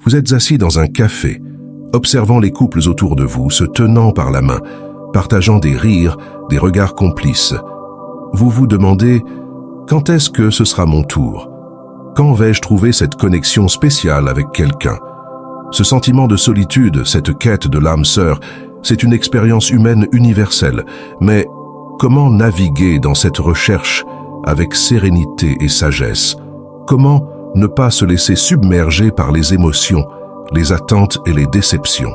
Vous êtes assis dans un café, observant les couples autour de vous, se tenant par la main, partageant des rires, des regards complices. Vous vous demandez « Quand est-ce que ce sera mon tour ? Quand vais-je trouver cette connexion spéciale avec quelqu'un ?» Ce sentiment de solitude, cette quête de l'âme sœur, c'est une expérience humaine universelle. Mais comment naviguer dans cette recherche avec sérénité et sagesse? Comment ne pas se laisser submerger par les émotions, les attentes et les déceptions?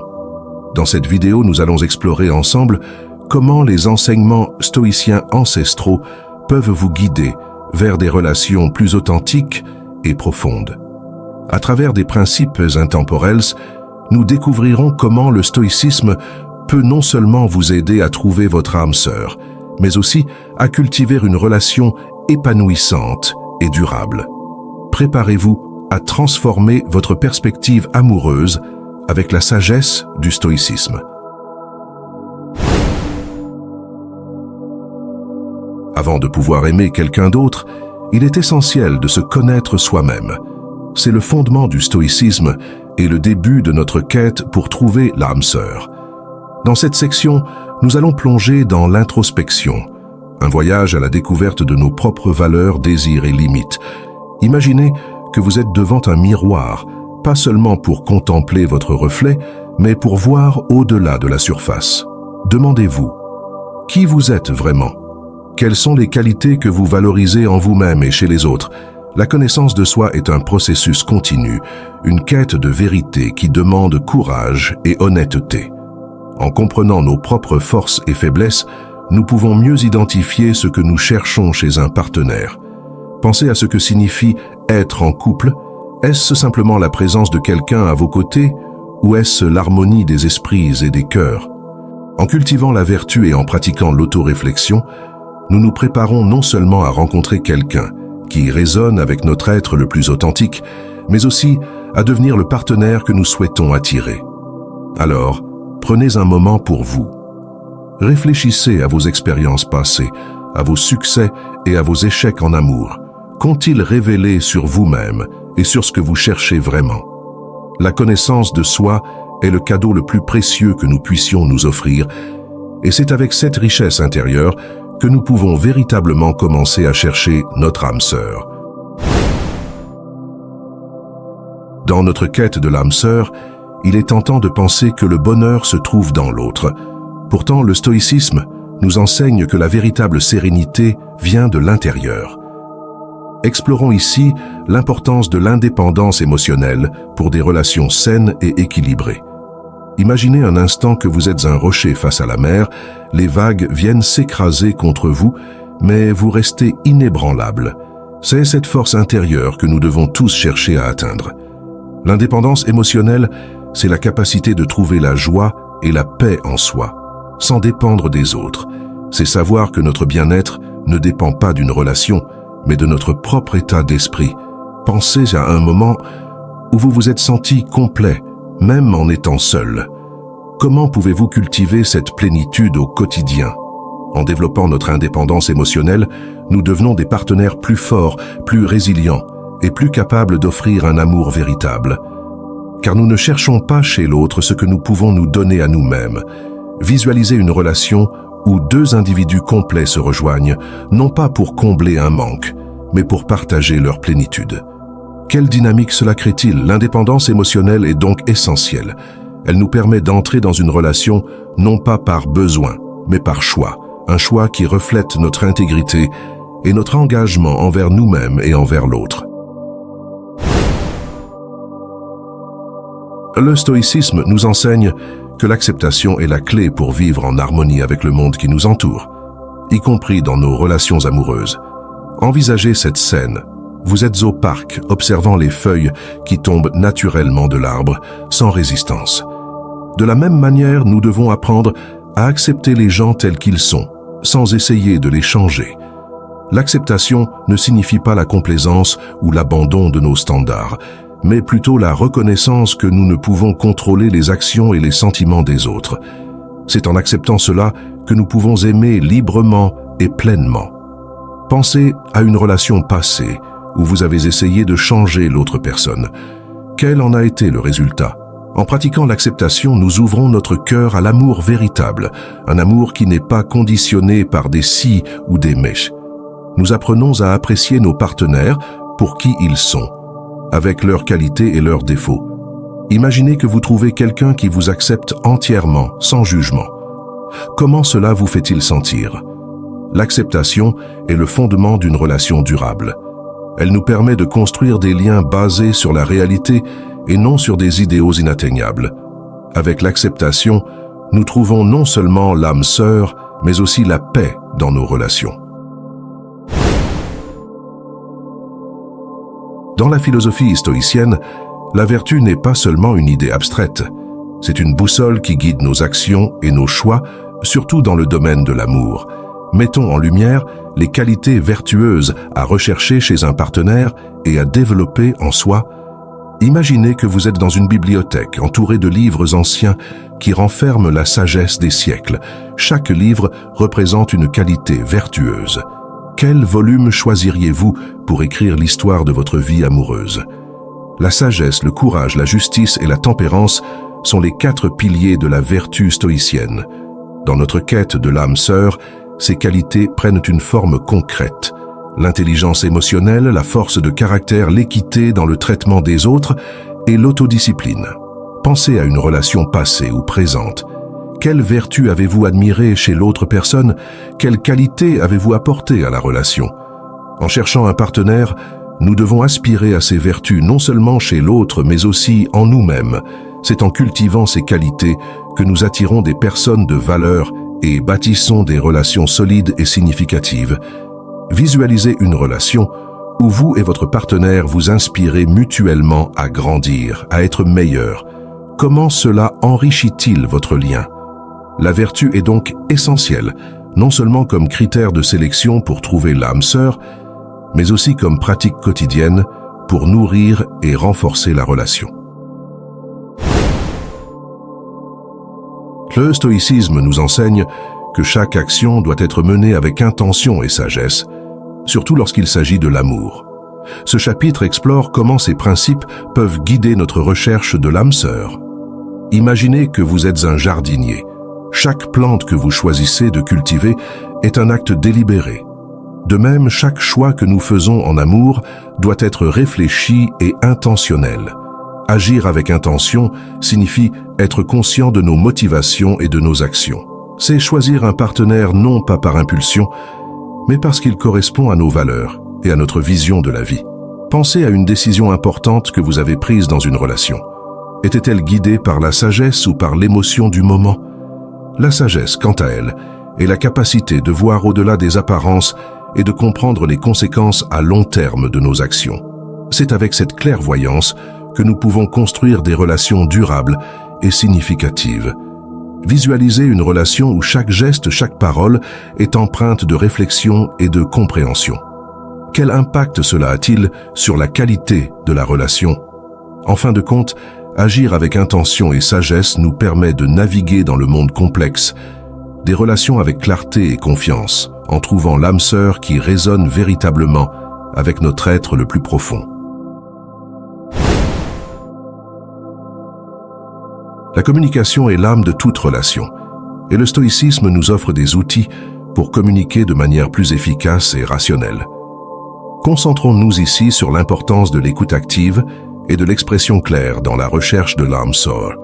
Dans cette vidéo, nous allons explorer ensemble comment les enseignements stoïciens ancestraux peuvent vous guider vers des relations plus authentiques et profondes. À travers des principes intemporels, nous découvrirons comment le stoïcisme peut non seulement vous aider à trouver votre âme sœur, mais aussi à cultiver une relation épanouissante et durable. Préparez-vous à transformer votre perspective amoureuse avec la sagesse du stoïcisme. Avant de pouvoir aimer quelqu'un d'autre, il est essentiel de se connaître soi-même. C'est le fondement du stoïcisme et le début de notre quête pour trouver l'âme sœur. Dans cette section, nous allons plonger dans l'introspection, un voyage à la découverte de nos propres valeurs, désirs et limites. Imaginez que vous êtes devant un miroir, pas seulement pour contempler votre reflet, mais pour voir au-delà de la surface. Demandez-vous, qui vous êtes vraiment? Quelles sont les qualités que vous valorisez en vous-même et chez les autres? La connaissance de soi est un processus continu, une quête de vérité qui demande courage et honnêteté. En comprenant nos propres forces et faiblesses, nous pouvons mieux identifier ce que nous cherchons chez un partenaire. Pensez à ce que signifie être en couple. Est-ce simplement la présence de quelqu'un à vos côtés ou est-ce l'harmonie des esprits et des cœurs? En cultivant la vertu et en pratiquant l'autoréflexion, nous nous préparons non seulement à rencontrer quelqu'un qui résonne avec notre être le plus authentique, mais aussi à devenir le partenaire que nous souhaitons attirer. Alors, prenez un moment pour vous. Réfléchissez à vos expériences passées, à vos succès et à vos échecs en amour. Qu'ont-ils révélé sur vous-même et sur ce que vous cherchez vraiment? La connaissance de soi est le cadeau le plus précieux que nous puissions nous offrir, et c'est avec cette richesse intérieure que nous pouvons véritablement commencer à chercher notre âme sœur. Dans notre quête de l'âme sœur, il est tentant de penser que le bonheur se trouve dans l'autre. Pourtant, le stoïcisme nous enseigne que la véritable sérénité vient de l'intérieur. Explorons ici l'importance de l'indépendance émotionnelle pour des relations saines et équilibrées. Imaginez un instant que vous êtes un rocher face à la mer, les vagues viennent s'écraser contre vous, mais vous restez inébranlable. C'est cette force intérieure que nous devons tous chercher à atteindre. L'indépendance émotionnelle, c'est la capacité de trouver la joie et la paix en soi, sans dépendre des autres. C'est savoir que notre bien-être ne dépend pas d'une relation, mais de notre propre état d'esprit. Pensez à un moment où vous vous êtes senti complet, même en étant seul. Comment pouvez-vous cultiver cette plénitude au quotidien? En développant notre indépendance émotionnelle, nous devenons des partenaires plus forts, plus résilients et plus capables d'offrir un amour véritable. Car nous ne cherchons pas chez l'autre ce que nous pouvons nous donner à nous-mêmes. Visualisez une relation où deux individus complets se rejoignent, non pas pour combler un manque, mais pour partager leur plénitude. Quelle dynamique cela crée-t-il? L'indépendance émotionnelle est donc essentielle. Elle nous permet d'entrer dans une relation non pas par besoin, mais par choix. Un choix qui reflète notre intégrité et notre engagement envers nous-mêmes et envers l'autre. Le stoïcisme nous enseigne que l'acceptation est la clé pour vivre en harmonie avec le monde qui nous entoure, y compris dans nos relations amoureuses. Envisagez cette scène. Vous êtes au parc, observant les feuilles qui tombent naturellement de l'arbre, sans résistance. De la même manière, nous devons apprendre à accepter les gens tels qu'ils sont, sans essayer de les changer. L'acceptation ne signifie pas la complaisance ou l'abandon de nos standards, mais plutôt la reconnaissance que nous ne pouvons contrôler les actions et les sentiments des autres. C'est en acceptant cela que nous pouvons aimer librement et pleinement. Pensez à une relation passée où vous avez essayé de changer l'autre personne. Quel en a été le résultat? En pratiquant l'acceptation, nous ouvrons notre cœur à l'amour véritable, un amour qui n'est pas conditionné par des si ou des mais. Nous apprenons à apprécier nos partenaires pour qui ils sont, avec leurs qualités et leurs défauts. Imaginez que vous trouvez quelqu'un qui vous accepte entièrement, sans jugement. Comment cela vous fait-il sentir? L'acceptation est le fondement d'une relation durable. Elle nous permet de construire des liens basés sur la réalité et non sur des idéaux inatteignables. Avec l'acceptation, nous trouvons non seulement l'âme sœur, mais aussi la paix dans nos relations. Dans la philosophie stoïcienne, la vertu n'est pas seulement une idée abstraite. C'est une boussole qui guide nos actions et nos choix, surtout dans le domaine de l'amour. Mettons en lumière les qualités vertueuses à rechercher chez un partenaire et à développer en soi. Imaginez que vous êtes dans une bibliothèque entourée de livres anciens qui renferment la sagesse des siècles. Chaque livre représente une qualité vertueuse. Quel volume choisiriez-vous pour écrire l'histoire de votre vie amoureuse? La sagesse, le courage, la justice et la tempérance sont les 4 piliers de la vertu stoïcienne. Dans notre quête de l'âme sœur, ces qualités prennent une forme concrète. L'intelligence émotionnelle, la force de caractère, l'équité dans le traitement des autres et l'autodiscipline. Pensez à une relation passée ou présente. Quelle vertu avez-vous admirée chez l'autre personne? Quelle qualité avez-vous apportée à la relation? En cherchant un partenaire, nous devons aspirer à ces vertus non seulement chez l'autre, mais aussi en nous-mêmes. C'est en cultivant ces qualités que nous attirons des personnes de valeur et bâtissons des relations solides et significatives. Visualisez une relation où vous et votre partenaire vous inspirez mutuellement à grandir, à être meilleurs. Comment cela enrichit-il votre lien? La vertu est donc essentielle, non seulement comme critère de sélection pour trouver l'âme sœur, mais aussi comme pratique quotidienne pour nourrir et renforcer la relation. Le stoïcisme nous enseigne que chaque action doit être menée avec intention et sagesse, surtout lorsqu'il s'agit de l'amour. Ce chapitre explore comment ces principes peuvent guider notre recherche de l'âme sœur. Imaginez que vous êtes un jardinier. Chaque plante que vous choisissez de cultiver est un acte délibéré. De même, chaque choix que nous faisons en amour doit être réfléchi et intentionnel. Agir avec intention signifie être conscient de nos motivations et de nos actions. C'est choisir un partenaire non pas par impulsion, mais parce qu'il correspond à nos valeurs et à notre vision de la vie. Pensez à une décision importante que vous avez prise dans une relation. Était-elle guidée par la sagesse ou par l'émotion du moment? La sagesse, quant à elle, est la capacité de voir au-delà des apparences et de comprendre les conséquences à long terme de nos actions. C'est avec cette clairvoyance que nous pouvons construire des relations durables et significatives. Visualisez une relation où chaque geste, chaque parole est empreinte de réflexion et de compréhension. Quel impact cela a-t-il sur la qualité de la relation? En fin de compte, agir avec intention et sagesse nous permet de naviguer dans le monde complexe, des relations avec clarté et confiance, en trouvant l'âme sœur qui résonne véritablement avec notre être le plus profond. La communication est l'âme de toute relation, et le stoïcisme nous offre des outils pour communiquer de manière plus efficace et rationnelle. Concentrons-nous ici sur l'importance de l'écoute active et de l'expression claire dans la recherche de l'âme sœur.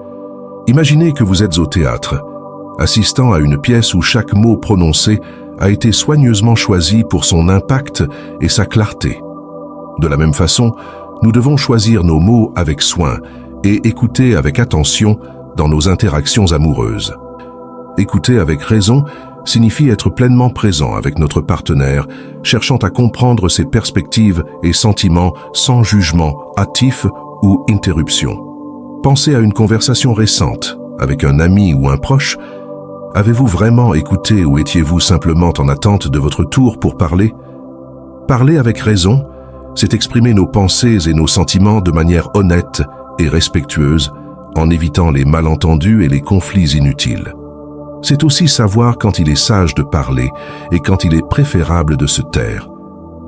Imaginez que vous êtes au théâtre, assistant à une pièce où chaque mot prononcé a été soigneusement choisi pour son impact et sa clarté. De la même façon, nous devons choisir nos mots avec soin et écouter avec attention dans nos interactions amoureuses. Écouter avec raison signifie être pleinement présent avec notre partenaire, cherchant à comprendre ses perspectives et sentiments sans jugement hâtif ou interruption. Pensez à une conversation récente avec un ami ou un proche. Avez-vous vraiment écouté ou étiez-vous simplement en attente de votre tour pour parler? Parler avec raison, c'est exprimer nos pensées et nos sentiments de manière honnête et respectueuse, en évitant les malentendus et les conflits inutiles. C'est aussi savoir quand il est sage de parler et quand il est préférable de se taire.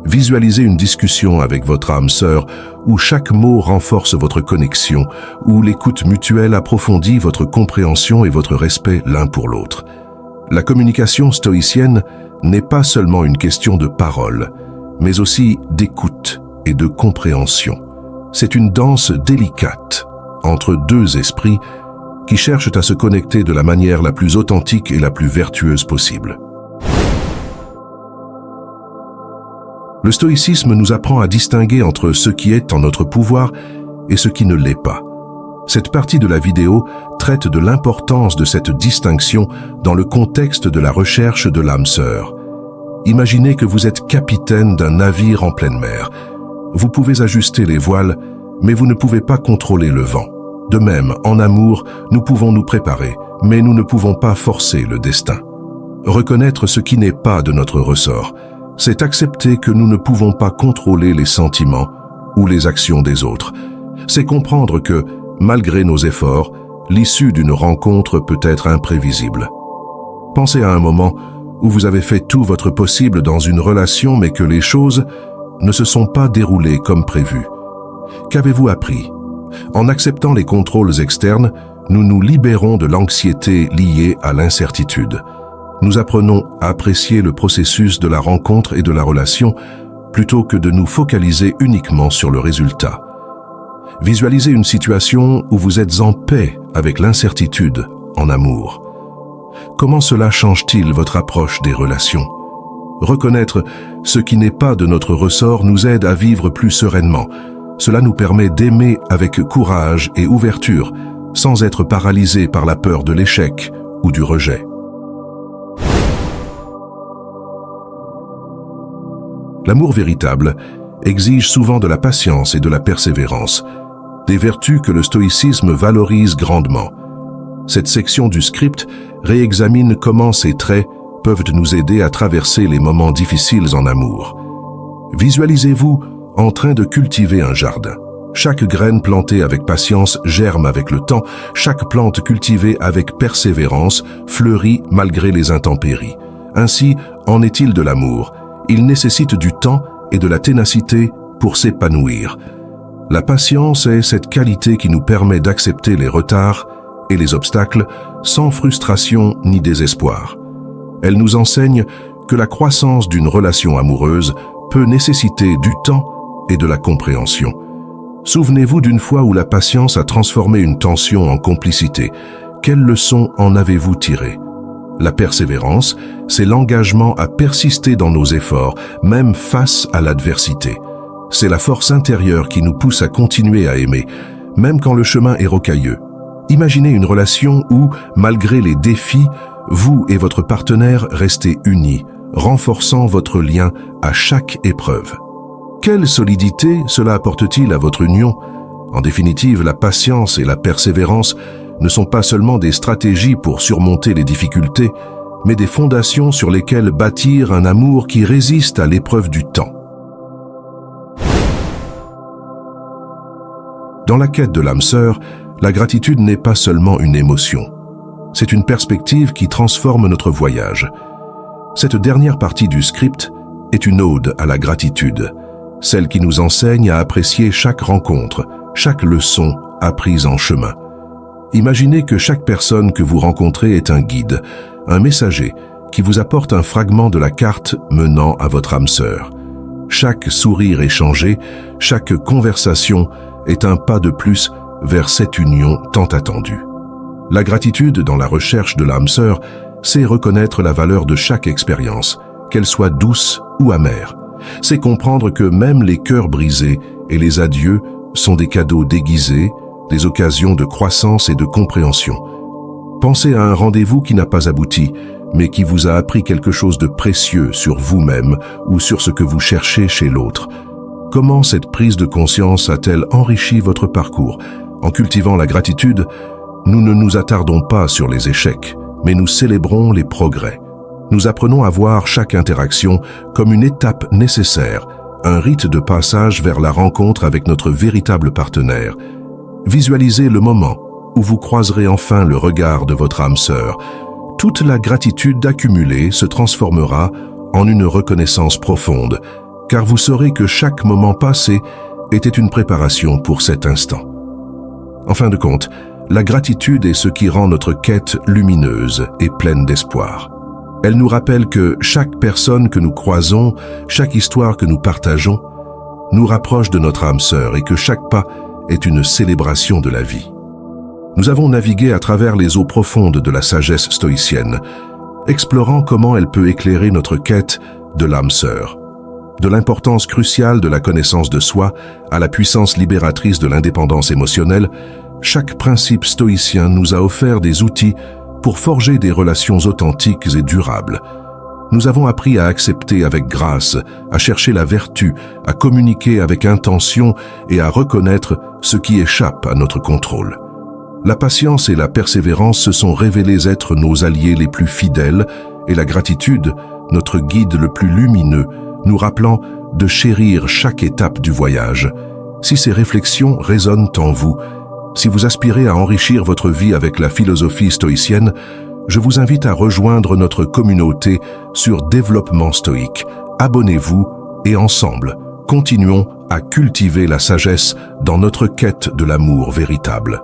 Visualisez une discussion avec votre âme sœur où chaque mot renforce votre connexion, où l'écoute mutuelle approfondit votre compréhension et votre respect l'un pour l'autre. La communication stoïcienne n'est pas seulement une question de parole, mais aussi d'écoute et de compréhension. C'est une danse délicate entre deux esprits qui cherchent à se connecter de la manière la plus authentique et la plus vertueuse possible. Le stoïcisme nous apprend à distinguer entre ce qui est en notre pouvoir et ce qui ne l'est pas. Cette partie de la vidéo traite de l'importance de cette distinction dans le contexte de la recherche de l'âme sœur. Imaginez que vous êtes capitaine d'un navire en pleine mer. Vous pouvez ajuster les voiles, mais vous ne pouvez pas contrôler le vent. De même, en amour, nous pouvons nous préparer, mais nous ne pouvons pas forcer le destin. Reconnaître ce qui n'est pas de notre ressort, c'est accepter que nous ne pouvons pas contrôler les sentiments ou les actions des autres. C'est comprendre que, malgré nos efforts, l'issue d'une rencontre peut être imprévisible. Pensez à un moment où vous avez fait tout votre possible dans une relation mais que les choses ne se sont pas déroulées comme prévu. Qu'avez-vous appris? En acceptant les contrôles externes, nous nous libérons de l'anxiété liée à l'incertitude. Nous apprenons à apprécier le processus de la rencontre et de la relation plutôt que de nous focaliser uniquement sur le résultat. Visualisez une situation où vous êtes en paix avec l'incertitude en amour. Comment cela change-t-il votre approche des relations? Reconnaître ce qui n'est pas de notre ressort nous aide à vivre plus sereinement. Cela nous permet d'aimer avec courage et ouverture, sans être paralysé par la peur de l'échec ou du rejet. L'amour véritable exige souvent de la patience et de la persévérance, des vertus que le stoïcisme valorise grandement. Cette section du script réexamine comment ces traits peuvent nous aider à traverser les moments difficiles en amour. Visualisez-vous en train de cultiver un jardin. Chaque graine plantée avec patience germe avec le temps, chaque plante cultivée avec persévérance fleurit malgré les intempéries. Ainsi en est-il de l'amour. Il nécessite du temps et de la ténacité pour s'épanouir. La patience est cette qualité qui nous permet d'accepter les retards et les obstacles sans frustration ni désespoir. Elle nous enseigne que la croissance d'une relation amoureuse peut nécessiter du temps et de la compréhension. Souvenez-vous d'une fois où la patience a transformé une tension en complicité. Quelle leçon en avez-vous tiré? La persévérance, c'est l'engagement à persister dans nos efforts, même face à l'adversité. C'est la force intérieure qui nous pousse à continuer à aimer, même quand le chemin est rocailleux. Imaginez une relation où, malgré les défis, vous et votre partenaire restez unis, renforçant votre lien à chaque épreuve. Quelle solidité cela apporte-t-il à votre union? En définitive, la patience et la persévérance ne sont pas seulement des stratégies pour surmonter les difficultés, mais des fondations sur lesquelles bâtir un amour qui résiste à l'épreuve du temps. Dans la quête de l'âme sœur, la gratitude n'est pas seulement une émotion. C'est une perspective qui transforme notre voyage. Cette dernière partie du script est une ode à la gratitude, celle qui nous enseigne à apprécier chaque rencontre, chaque leçon apprise en chemin. Imaginez que chaque personne que vous rencontrez est un guide, un messager qui vous apporte un fragment de la carte menant à votre âme sœur. Chaque sourire échangé, chaque conversation est un pas de plus vers cette union tant attendue. La gratitude dans la recherche de l'âme sœur, c'est reconnaître la valeur de chaque expérience, qu'elle soit douce ou amère. C'est comprendre que même les cœurs brisés et les adieux sont des cadeaux déguisés, des occasions de croissance et de compréhension. Pensez à un rendez-vous qui n'a pas abouti, mais qui vous a appris quelque chose de précieux sur vous-même ou sur ce que vous cherchez chez l'autre. Comment cette prise de conscience a-t-elle enrichi votre parcours? En cultivant la gratitude, nous ne nous attardons pas sur les échecs, mais nous célébrons les progrès. Nous apprenons à voir chaque interaction comme une étape nécessaire, un rite de passage vers la rencontre avec notre véritable partenaire. Visualisez le moment où vous croiserez enfin le regard de votre âme sœur. Toute la gratitude accumulée se transformera en une reconnaissance profonde, car vous saurez que chaque moment passé était une préparation pour cet instant. En fin de compte, la gratitude est ce qui rend notre quête lumineuse et pleine d'espoir. Elle nous rappelle que chaque personne que nous croisons, chaque histoire que nous partageons, nous rapproche de notre âme sœur et que chaque pas est une célébration de la vie. Nous avons navigué à travers les eaux profondes de la sagesse stoïcienne, explorant comment elle peut éclairer notre quête de l'âme sœur. De l'importance cruciale de la connaissance de soi à la puissance libératrice de l'indépendance émotionnelle, chaque principe stoïcien nous a offert des outils pour forger des relations authentiques et durables. Nous avons appris à accepter avec grâce, à chercher la vertu, à communiquer avec intention et à reconnaître ce qui échappe à notre contrôle. La patience et la persévérance se sont révélées être nos alliés les plus fidèles et la gratitude, notre guide le plus lumineux, nous rappelant de chérir chaque étape du voyage. Si ces réflexions résonnent en vous, si vous aspirez à enrichir votre vie avec la philosophie stoïcienne, je vous invite à rejoindre notre communauté sur Développement Stoïque. Abonnez-vous et ensemble, continuons à cultiver la sagesse dans notre quête de l'amour véritable.